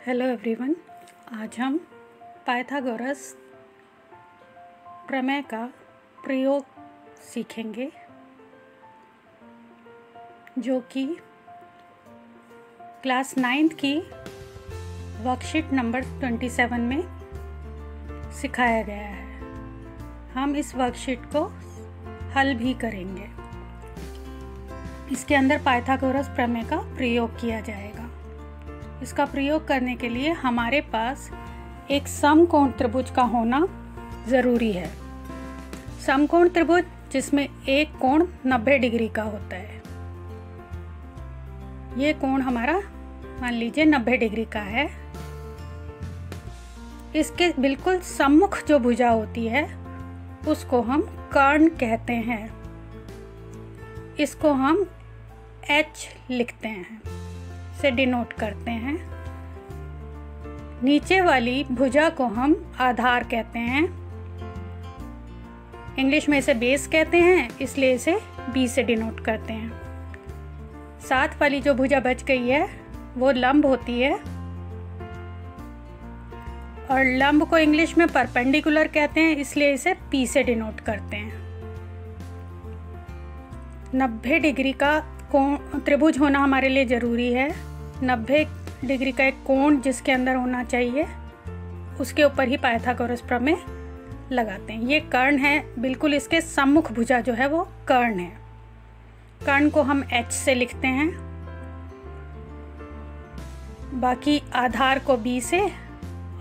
Hello everyone. आज हम Pythagoras प्रमेय का प्रयोग सीखेंगे, जो कि क्लास 9th की वर्कशीट नंबर 27 में सिखाया गया है। हम इस वर्कशीट को हल भी करेंगे। इसके अंदर पाइथागोरस प्रमेय का प्रयोग किया जाएगा। इसका प्रयोग करने के लिए हमारे पास एक समकोण त्रिभुज का होना ज़रूरी है। समकोण त्रिभुज जिसमें एक कोण 90 डिग्री का होता है। ये कोण हमारा मान लीजिए 90 डिग्री का है। इसके बिल्कुल सम्मुख जो भुजा होती है उसको हम कर्ण कहते हैं। इसको हम H लिखते हैं, से डिनोट करते हैं। नीचे वाली भुजा को हम आधार कहते हैं। इंग्लिश में इसे बेस कहते हैं, इसलिए इसे B से डिनोट करते हैं। साथ वाली जो भुजा बच गई है वो लंब होती है, और लंब को इंग्लिश में परपेंडिकुलर कहते हैं, इसलिए इसे P से डिनोट करते हैं। 90 डिग्री का कोण त्रिभुज होना हमारे लिए ज़रूरी है। 90 डिग्री का एक कोण जिसके अंदर होना चाहिए, उसके ऊपर ही पाइथागोरस प्रमेय लगाते हैं। ये कर्ण है, बिल्कुल इसके सम्मुख भुजा जो है वो कर्ण है। कर्ण को हम H से लिखते हैं, बाकी आधार को B से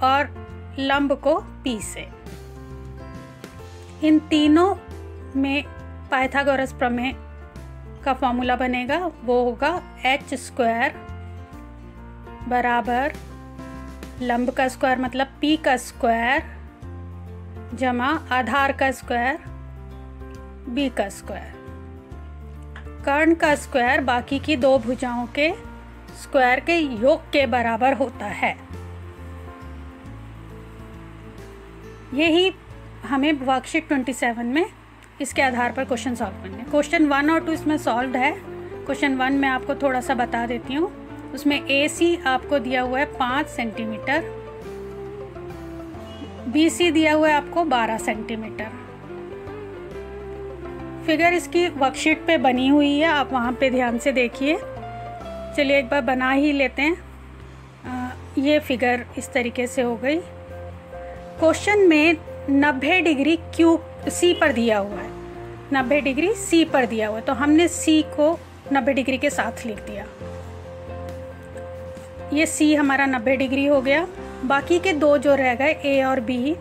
और लंब को P से। इन तीनों में पाइथागोरस प्रमेय का फॉर्मूला बनेगा, वो होगा h² बराबर लंब का स्क्वायर मतलब P का स्क्वायर जमा आधार का स्क्वायर B का स्क्वायर। कर्ण का स्क्वायर बाकी की दो भुजाओं के स्क्वायर के योग के बराबर होता है। यही हमें वर्कशीट 27 में इसके आधार पर क्वेश्चन सॉल्व करने। क्वेश्चन 1 और 2 इसमें सॉल्व है। क्वेश्चन 1 में आपको थोड़ा सा बता देती हूँ। उसमें AC आपको दिया हुआ है 5 सेंटीमीटर, BC दिया हुआ है आपको 12 सेंटीमीटर। फिगर इसकी वर्कशीट पे बनी हुई है, आप वहाँ पे ध्यान से देखिए। चलिए एक बार बना ही लेते हैं। ये फिगर इस तरीके से हो गई। क्वेश्चन में 90 डिग्री C पर दिया हुआ है, 90 डिग्री C पर दिया हुआ है, तो हमने C को 90 डिग्री के साथ लिख दिया। ये C हमारा 90 डिग्री हो गया। बाकी के दो जो रह गए A और B,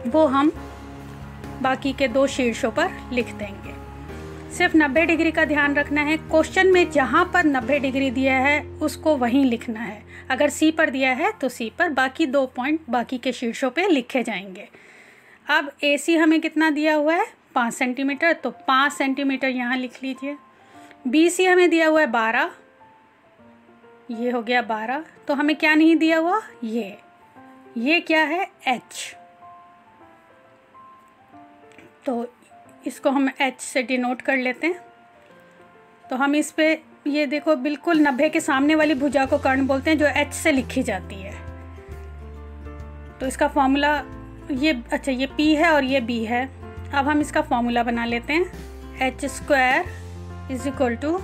वो हम बाकी के दो शीर्षों पर लिख देंगे। सिर्फ 90 डिग्री का ध्यान रखना है। क्वेश्चन में जहाँ पर 90 डिग्री दिया है उसको वहीं लिखना है। अगर C पर दिया है तो C पर, बाकी दो पॉइंट बाकी के शीर्षों पे लिखे जाएंगे। अब AC हमें कितना दिया हुआ है 5 सेंटीमीटर, तो 5 सेंटीमीटर यहाँ लिख लीजिए। BC हमें दिया हुआ है 12, ये हो गया 12। तो हमें क्या नहीं दिया हुआ, ये क्या है H, तो इसको हम H से डिनोट कर लेते हैं। तो हम इस पे ये देखो, बिल्कुल 90 के सामने वाली भुजा को कर्ण बोलते हैं, जो H से लिखी जाती है। तो इसका फॉर्मूला ये P है और ये B है। अब हम इसका फॉर्मूला बना लेते हैं। h² =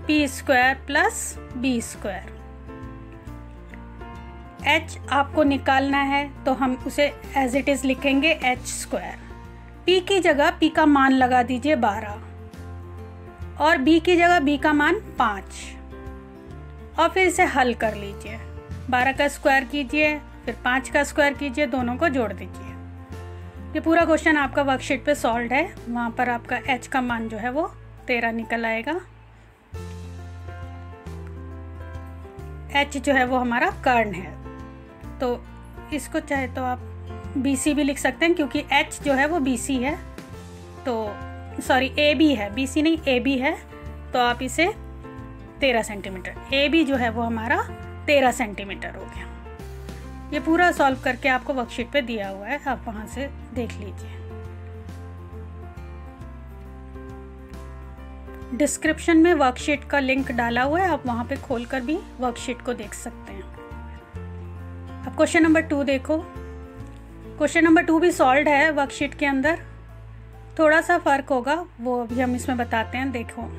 P² plus B²। H आपको निकालना है तो हम उसे एज इट इज़ लिखेंगे h²। P की जगह P का मान लगा दीजिए 12, और B की जगह B का मान 5, और फिर इसे हल कर लीजिए। 12 का स्क्वायर कीजिए, फिर 5 का स्क्वायर कीजिए, दोनों को जोड़ दीजिए। ये पूरा क्वेश्चन आपका वर्कशीट पे सॉल्व है। वहाँ पर आपका H का मान जो है वो 13 निकल आएगा। H जो है वो हमारा कर्ण है, तो इसको चाहे तो आप BC भी लिख सकते हैं, क्योंकि H जो है वो BC है, तो सॉरी AB है, BC नहीं AB है, तो आप इसे 13 सेंटीमीटर, AB जो है वो हमारा 13 सेंटीमीटर हो गया। ये पूरा सॉल्व करके आपको वर्कशीट पे दिया हुआ है, आप वहाँ से देख लीजिए। डिस्क्रिप्शन में वर्कशीट का लिंक डाला हुआ है, आप वहाँ पे खोलकर भी वर्कशीट को देख सकते हैं। अब क्वेश्चन नंबर 2 देखो। क्वेश्चन नंबर 2 भी सॉल्व है वर्कशीट के अंदर, थोड़ा सा फ़र्क होगा वो अभी हम इसमें बताते हैं। देखो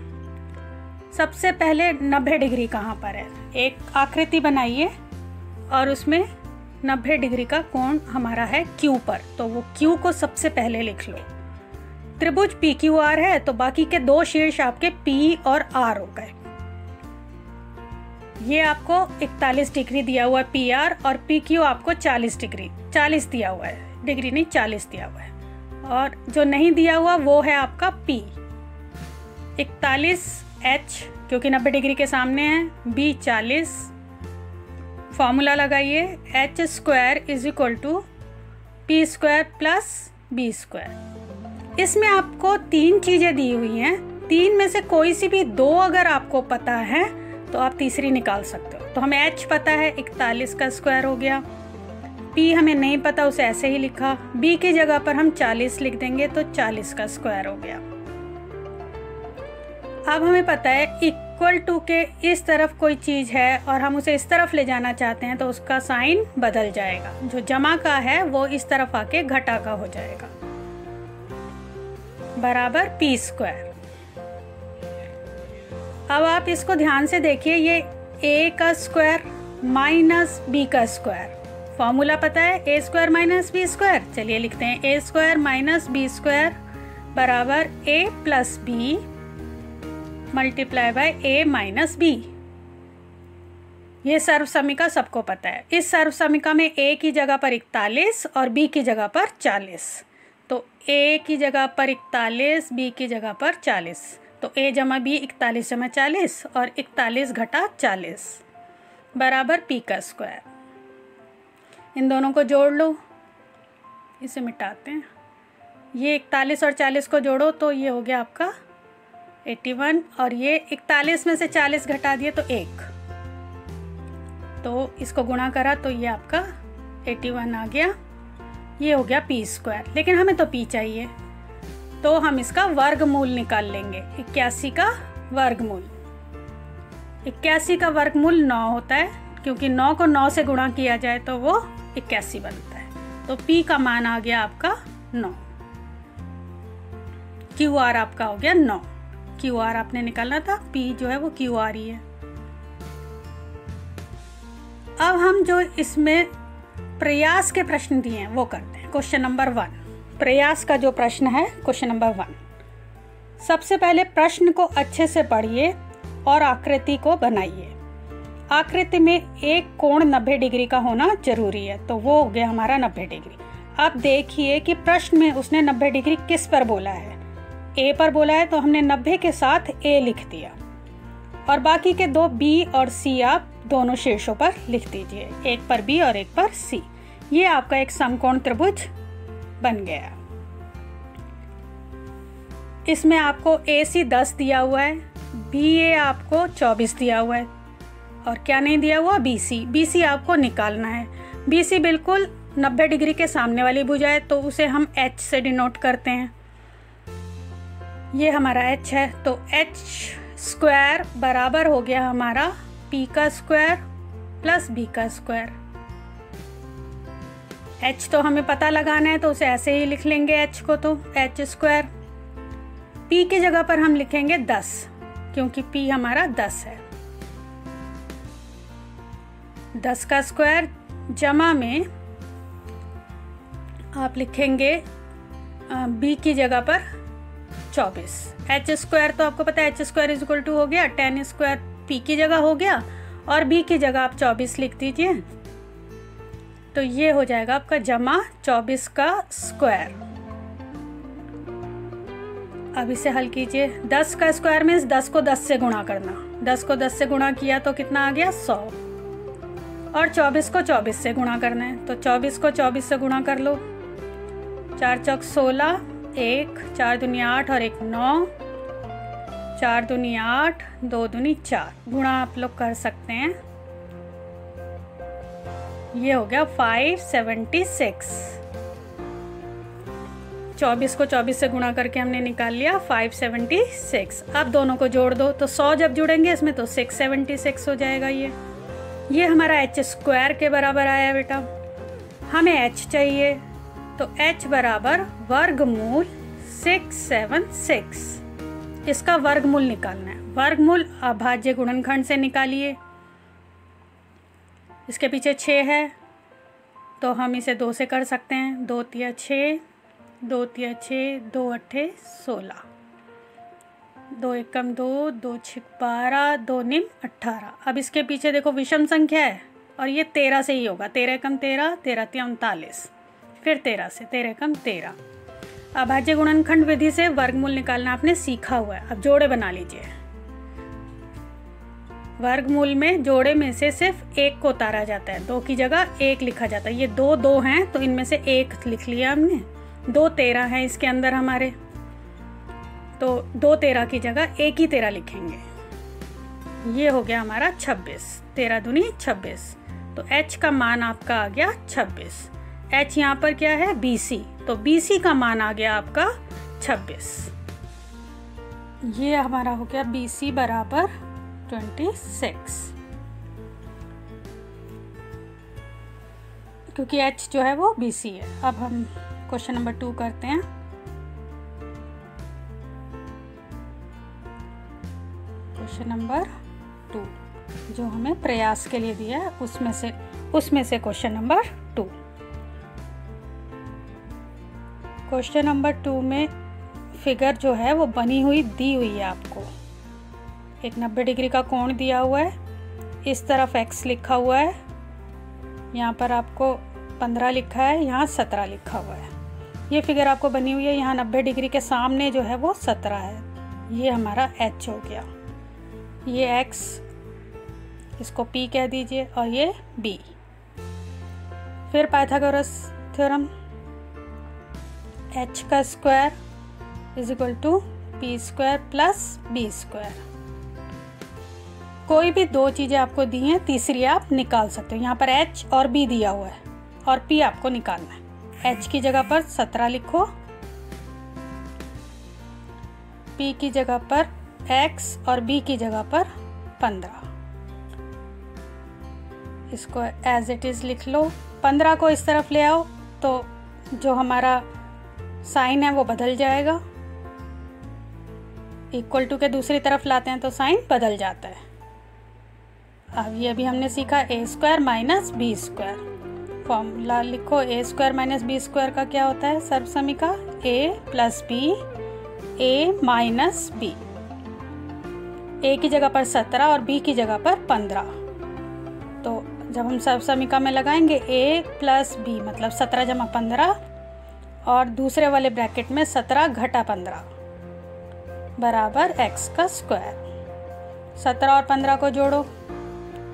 सबसे पहले 90 डिग्री कहाँ पर है, एक आकृति बनाइए और उसमें 90 डिग्री का कोण हमारा है Q पर, तो वो Q को सबसे पहले लिख लो। त्रिभुज PQR है तो बाकी के दो शीर्ष आपके P और R हो गए। ये आपको 41 डिग्री दिया हुआ है PR, और PQ आपको 40 डिग्री 40 दिया हुआ है, डिग्री नहीं 40 दिया हुआ है, और जो नहीं दिया हुआ वो है आपका P 41H क्योंकि 90 डिग्री के सामने है, B 40। फॉर्मूला लगाइए, H square is equal to P square plus B square. इसमें आपको 3 चीज़ें दी हुई हैं, 3 में से कोई सी भी 2 अगर आपको पता है तो आप तीसरी निकाल सकते हो। तो हमें H पता है 41 का स्क्वायर हो गया, P हमें नहीं पता उसे ऐसे ही लिखा, B की जगह पर हम 40 लिख देंगे तो 40 का स्क्वायर हो गया। अब हमें पता है इक्वल टू के इस तरफ कोई चीज़ है और हम उसे इस तरफ ले जाना चाहते हैं तो उसका साइन बदल जाएगा, जो जमा का है वो इस तरफ आके घटा का हो जाएगा, बराबर P स्क्वायर। अब आप इसको ध्यान से देखिए, ये A का स्क्वायर माइनस B का स्क्वायर, फॉर्मूला पता है A square minus B square. चलिए लिखते हैं A square minus B square बराबर A plus B multiply by A minus B। ये सर्व समीका सबको पता है। इस सर्व समीका में A की जगह पर 41 और B की जगह पर 40, तो A की जगह पर 41, B की जगह पर 40, तो A जमा B 41 जमा 40 और 41 घटा 40 बराबर P का स्क्वायर। इन दोनों को जोड़ लो, इसे मिटाते हैं। ये 41 और 40 को जोड़ो तो ये हो गया आपका 81, और ये 41 में से 40 घटा दिए तो 1, तो इसको गुणा करा तो ये आपका 81 आ गया। ये हो गया P स्क्वायर, लेकिन हमें तो P चाहिए तो हम इसका वर्गमूल निकाल लेंगे। 81 का वर्गमूल, 81 का वर्गमूल 9 होता है, क्योंकि 9 को 9 से गुणा किया जाए तो वो 81 बनता है। तो P का मान आ गया आपका 9, QR आपका हो गया 9। QR आपने निकालना था, P जो है वो QR ही है। अब हम जो इसमें प्रयास के प्रश्न दिए हैं वो करते हैं। क्वेश्चन नंबर 1, प्रयास का जो प्रश्न है क्वेश्चन नंबर 1। सबसे पहले प्रश्न को अच्छे से पढ़िए और आकृति को बनाइए। आकृति में एक कोण 90 डिग्री का होना जरूरी है, तो वो हो गया हमारा 90 डिग्री। अब देखिए कि प्रश्न में उसने 90 डिग्री किस पर बोला है। A पर बोला है तो हमने 90 के साथ A लिख दिया, और बाकी के 2 B और C आप दोनों शीर्षों पर लिख दीजिए, एक पर B और एक पर C। ये आपका एक समकोण त्रिभुज बन गया। इसमें आपको AC 10 दिया हुआ है, BA आपको 24 दिया हुआ है, और क्या नहीं दिया हुआ BC आपको निकालना है। BC बिल्कुल 90 डिग्री के सामने वाली भुजा है तो उसे हम H से डिनोट करते हैं। ये हमारा H है, तो H स्क्वायर बराबर हो गया हमारा P का स्क्वायर प्लस B का स्क्वायर। H तो हमें पता लगाना है तो उसे ऐसे ही लिख लेंगे H को, तो H स्क्वायर। P की जगह पर हम लिखेंगे 10, क्योंकि P हमारा 10 है। 10 का स्क्वायर जमा में आप लिखेंगे B की जगह पर 24। H स्क्वायर तो आपको पता है H square is equal to हो गया 10 स्क्वायर, P की जगह हो गया, और B की जगह आप 24 लिख दीजिए, तो ये हो जाएगा आपका जमा 24 का स्क्वायर। अब इसे हल कीजिए। 10 का स्क्वायर मीन्स 10 को 10 से गुणा करना, 10 को 10 से गुणा किया तो कितना आ गया 100, और 24 को 24 से गुणा करना है तो 24 को 24 से गुणा कर लो। 4 चौक 16, 1 4 दूनी 8 और 1 9, 4 दूनी 8, 2 दूनी 4, गुणा आप लोग कर सकते हैं। ये हो गया 576। 24 को 24 से गुणा करके हमने निकाल लिया 576। अब दोनों को जोड़ दो तो 100 जब जुड़ेंगे इसमें तो 676 हो जाएगा। ये हमारा एच स्क्वायर के बराबर आया बेटा। हमें एच चाहिए, तो एच बराबर वर्गमूल 676। इसका वर्गमूल निकालना है। वर्गमूल अभाज्य गुणनखंड से निकालिए। इसके पीछे 6 है, तो हम इसे 2 से कर सकते हैं। 2 तिया 6, 2 तिया 6, 2 अट्ठे 16, 2 एकम 2, 2 छिक 12, 2 निम 18। अब इसके पीछे देखो विषम संख्या है और ये 13 से ही होगा। 13 एकम 13, 13 तिया 39, फिर 13 से, 13 एकम 13। अभाज्य गुणनखंड विधि से वर्गमूल निकालना आपने सीखा हुआ है। अब जोड़े बना लीजिए। वर्गमूल में जोड़े में से सिर्फ एक को उतारा जाता है, 2 की जगह 1 लिखा जाता है। ये 2 2 हैं, तो इनमें से 1 लिख लिया हमने। 2 13 हैं इसके अंदर हमारे, तो 2 13 की जगह 1 ही 13 लिखेंगे। ये हो गया हमारा 26। 13 दूनी 26, तो h का मान आपका आ गया 26। h यहाँ पर क्या है, BC, तो BC का मान आ गया आपका 26। ये हमारा हो गया BC बराबर 26, क्योंकि h जो है वो BC है। अब हम क्वेश्चन नंबर 2 करते हैं। क्वेश्चन नंबर 2 जो हमें प्रयास के लिए दिया है, उसमें से क्वेश्चन नंबर 2। क्वेश्चन नंबर 2 में फिगर जो है वो बनी हुई दी हुई है आपको। एक 90 डिग्री का कोण दिया हुआ है, इस तरफ x लिखा हुआ है, यहाँ पर आपको 15 लिखा है, यहाँ 17 लिखा हुआ है। ये फिगर आपको बनी हुई है। यहाँ 90 डिग्री के सामने जो है वो 17 है। ये हमारा h हो गया। ये x, इसको p कह दीजिए, और ये b। फिर पाइथागोरस थ्योरम, h का square is equal to p square plus b square. कोई भी 2 चीज़ें आपको दी हैं, तीसरी आप निकाल सकते हो। यहाँ पर h और b दिया हुआ है और p आपको निकालना है। h की जगह पर 17 लिखो, p की जगह पर x और b की जगह पर 15। इसको एज इट इज़ लिख लो। 15 को इस तरफ ले आओ तो जो हमारा साइन है वो बदल जाएगा। इक्वल टू के दूसरी तरफ लाते हैं तो साइन बदल जाता है। अब ये भी हमने सीखा a square minus B square. Formula लिखो, a square minus B square का क्या होता है सर्वसमीका, a plus B, a minus B. a की जगह पर 17 और b की जगह पर 15। तो जब हम सर्वसमीका में लगाएंगे a प्लस बी मतलब 17 जमा 15, और दूसरे वाले ब्रैकेट में 17 घटा 15 बराबर x का स्क्वायर। 17 और 15 को जोड़ो,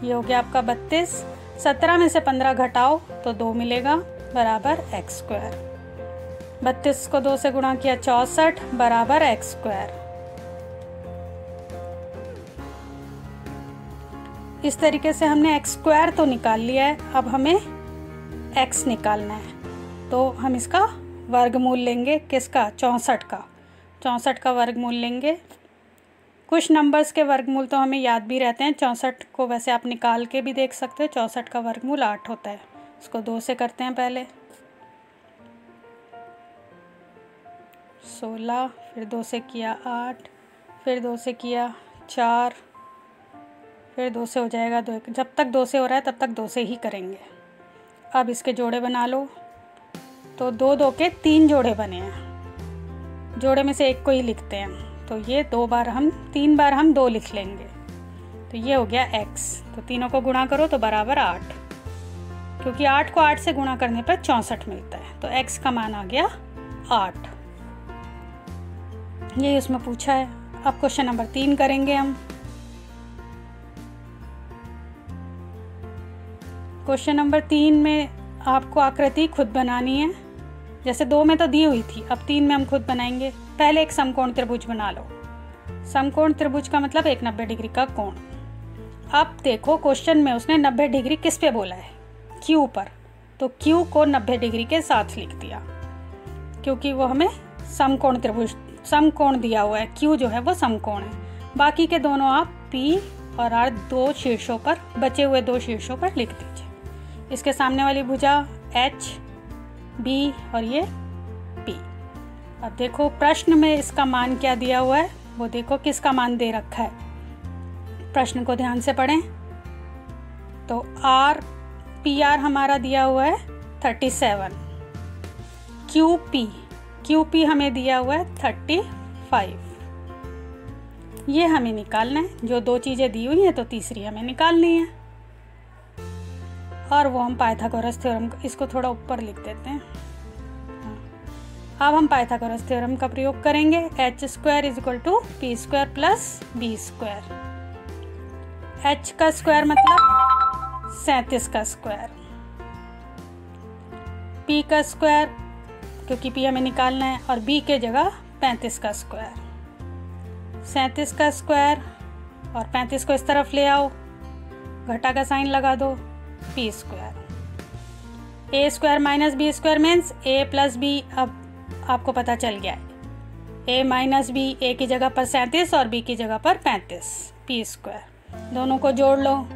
ये हो गया आपका 32। 17 में से 15 घटाओ तो 2 मिलेगा बराबर x स्क्वायर। 32 को 2 से गुणा किया 64 बराबर x स्क्वायर। इस तरीके से हमने x स्क्वायर तो निकाल लिया है। अब हमें x निकालना है, तो हम इसका वर्गमूल लेंगे। किसका, 64 का। 64 का वर्गमूल लेंगे। कुछ नंबर्स के वर्गमूल तो हमें याद भी रहते हैं। 64 को वैसे आप निकाल के भी देख सकते हो। 64 का वर्गमूल 8 होता है। इसको 2 से करते हैं पहले। 16, फिर 2 से किया 8, फिर 2 से किया 4, फिर 2 से हो जाएगा 2। जब तक 2 से हो रहा है तब तक 2 से ही करेंगे। अब इसके जोड़े बना लो, तो 2 2 के 3 जोड़े बने हैं। जोड़े में से एक को ही लिखते हैं, तो ये 3 बार हम 2 लिख लेंगे। तो ये हो गया x। तो तीनों को गुणा करो तो बराबर 8, क्योंकि 8 को 8 से गुणा करने पर 64 मिलता है। तो x का मान आ गया 8। ये उसमें पूछा है। अब क्वेश्चन नंबर 3 करेंगे हम। क्वेश्चन नंबर 3 में आपको आकृति खुद बनानी है। जैसे 2 में तो दी हुई थी, अब 3 में हम खुद बनाएंगे। पहले एक समकोण त्रिभुज बना लो। समकोण त्रिभुज का मतलब एक 90 डिग्री का कोण। अब देखो क्वेश्चन में उसने 90 डिग्री किस पे बोला है, Q पर। तो Q को 90 डिग्री के साथ लिख दिया, क्योंकि वो हमें समकोण दिया हुआ है। Q जो है वो समकोण है। बाकी के दोनों आप P और आर दो शीर्षों पर, बचे हुए दो शीर्षों पर लिख दीजिए। इसके सामने वाली भुजा एच, बी और ये पी। अब देखो प्रश्न में इसका मान क्या दिया हुआ है, वो देखो किसका मान दे रखा है। प्रश्न को ध्यान से पढ़ें तो आर पी आर हमारा दिया हुआ है 37, क्यू पी हमें दिया हुआ है 35। ये हमें निकालना है, जो दो चीज़ें दी हुई हैं तो तीसरी हमें निकालनी है, और वो हम पाइथागोरस थ्योरम, इसको थोड़ा ऊपर लिख देते हैं। अब हम पाइथागोरस थ्योरम का प्रयोग करेंगे। H square is equal to P square plus B square. H का स्क्वायर मतलब 37 का स्क्वायर, पी का स्क्वायर क्योंकि पी हमें निकालना है, और बी के जगह 35 का स्क्वायर। 37 का स्क्वायर और 35 को इस तरफ ले आओ, घटा का साइन लगा दो, P square. A square minus B square means A plus B. अब आपको पता चल गया है, ए माइनस बी, ए की जगह पर 37 और बी की जगह पर 35, पी स्क्वायर। दोनों को जोड़ लो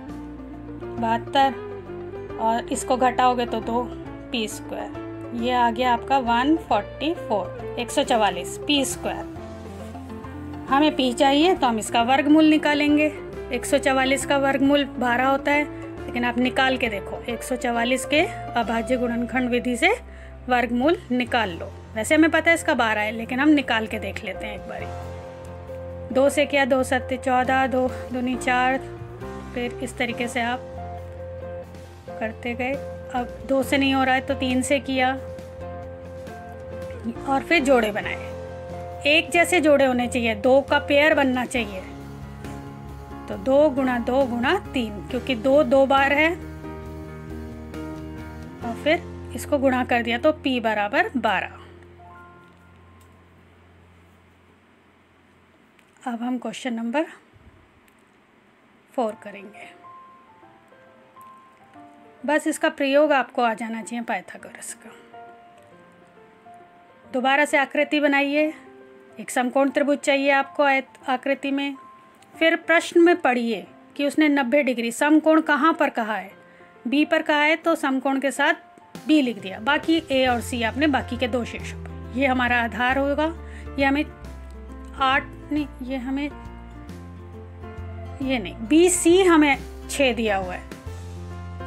72, और इसको घटाओगे तो 2, पी स्क्वायर। ये आ गया आपका 144 पी स्क्वायर। हमें पी चाहिए तो हम इसका वर्गमूल निकालेंगे। 144 का वर्गमूल 12 होता है, लेकिन आप निकाल के देखो 144 के अभाज्य गुणनखंड विधि से वर्गमूल निकाल लो। वैसे हमें पता है इसका 12 है, लेकिन हम निकाल के देख लेते हैं एक बारी। 2 से किया 2 7 14, 2 दूनी 4, फिर इस तरीके से आप करते गए। अब 2 से नहीं हो रहा है तो 3 से किया, और फिर जोड़े बनाए। एक जैसे जोड़े होने चाहिए, 2 का पेयर बनना चाहिए। तो 2 गुणा 2 गुणा 3, क्योंकि 2 2 बार है, और फिर इसको गुणा कर दिया तो P बराबर 12। अब हम क्वेश्चन नंबर 4 करेंगे। बस इसका प्रयोग आपको आ जाना चाहिए पाइथागोरस का। दोबारा से आकृति बनाइए। एक समकोण त्रिभुज चाहिए आपको आकृति में। फिर प्रश्न में पढ़िए कि उसने 90 डिग्री समकोण कहाँ पर कहा है। बी पर कहा है तो समकोण के साथ बी लिख दिया, बाकी ए और सी आपने बाकी के दो शीर्षों पर। ये हमारा आधार होगा। ये हमें 8 नहीं, ये हमें ये नहीं, बी सी हमें 6 दिया हुआ है,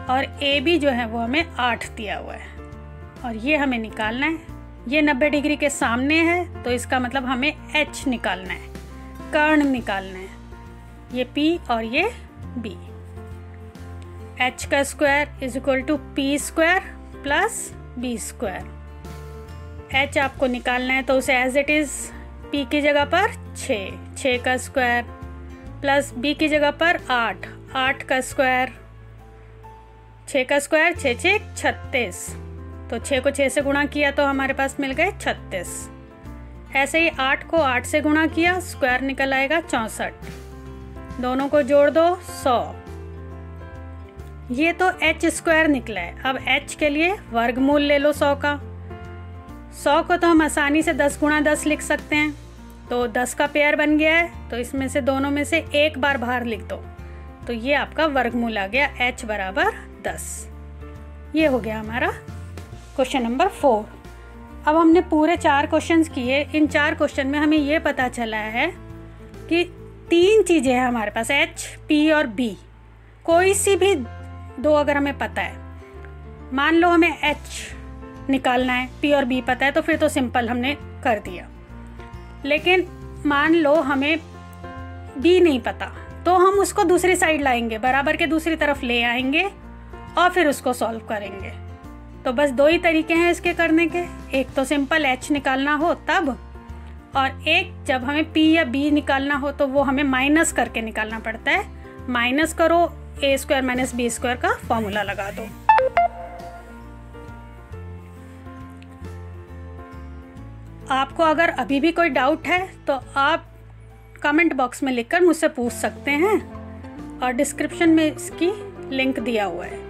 और ए बी जो है वो हमें 8 दिया हुआ है, और ये हमें निकालना है। ये 90 डिग्री के सामने है तो इसका मतलब हमें एच निकालना है, कर्ण निकालना है। ये पी और ये बी। एच का square is equal to P square plus B square. H आपको निकालना है तो उसे एज इट इज पी की जगह पर 6 का स्क्वायर प्लस बी की जगह पर 8 का स्क्वायर, 6 का स्क्वायर 6 6 36, तो 6 को 6 से गुणा किया तो हमारे पास मिल गए 36। ऐसे ही 8 को 8 से गुणा किया, स्क्वायर निकल आएगा 64। दोनों को जोड़ दो 100। ये तो एच स्क्वायर निकला है। अब एच के लिए वर्गमूल ले लो 100 का। 100 को तो हम आसानी से 10 गुणा 10 लिख सकते हैं, तो 10 का पेयर बन गया है, तो इसमें से दोनों में से एक बार बाहर लिख दो, तो ये आपका वर्गमूल आ गया h बराबर 10। ये हो गया हमारा क्वेश्चन नंबर 4। अब हमने पूरे 4 क्वेश्चंस किए। इन 4 क्वेश्चन में हमें ये पता चला है कि 3 चीज़ें हैं हमारे पास, H, P और B। कोई सी भी 2 अगर हमें पता है, मान लो हमें H निकालना है, P और B पता है, तो फिर तो सिंपल हमने कर दिया। लेकिन मान लो हमें B नहीं पता, तो हम उसको दूसरी साइड लाएंगे, बराबर के दूसरी तरफ ले आएंगे और फिर उसको सॉल्व करेंगे। तो बस 2 ही तरीके हैं इसके करने के। एक तो सिंपल H निकालना हो तब, और एक जब हमें P या B निकालना हो तो वो हमें माइनस करके निकालना पड़ता है। माइनस करो, a square minus B square का फॉर्मूला लगा दो। आपको अगर अभी भी कोई डाउट है तो आप कमेंट बॉक्स में लिखकर मुझसे पूछ सकते हैं, और डिस्क्रिप्शन में इसकी लिंक दिया हुआ है।